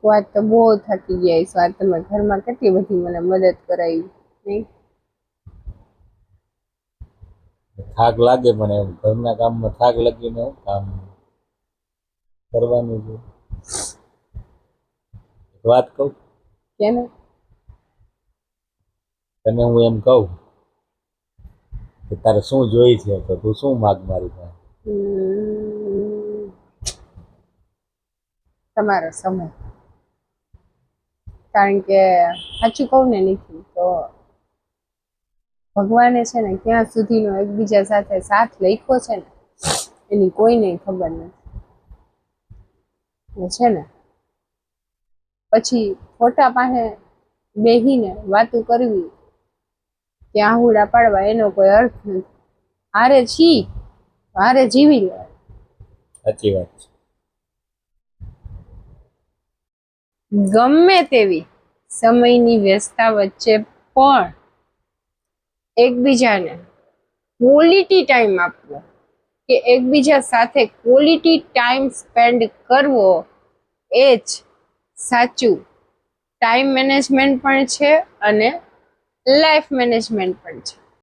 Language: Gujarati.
વાત તો બહુ થાકી ગયા છો. આ તમે ઘરમાં કેટલી બધી મને મદદ કરાવી નહીં? થાક લાગે મને એમ ઘરના કામમાં થાક લાગીને હું કામ કરવાનું છે. એક વાત કહું કેને? તને હું એમ કહું કે તારે શું જોઈ છે તો તું શું માગ મારી પાસે? તમારો સમય. કારણ કે સાચું કહું ને નીકળી તો ભગવાને છે ને ક્યાં સુધીનો એકબીજા સાથે સાથ લખ્યો છે ને એની કોઈને ખબર નથી છે ને. પછી ફોટા પાસે બેહીને વાતું કરવી કે આહુડા પાડવા એનો કોઈ અર્થ નથી. હારે છી હારે જીવી લેવાય. સાચી વાત છે. ગમે તેવી સમયની વ્યસ્તતા વચ્ચે પણ એકબીજાને ક્વોલિટી ટાઈમ આપવો કે એકબીજા સાથે ક્વોલિટી ટાઈમ સ્પેન્ડ કરવો એ જ સાચું ટાઈમ મેનેજમેન્ટ પણ છે અને લાઈફ મેનેજમેન્ટ પણ છે.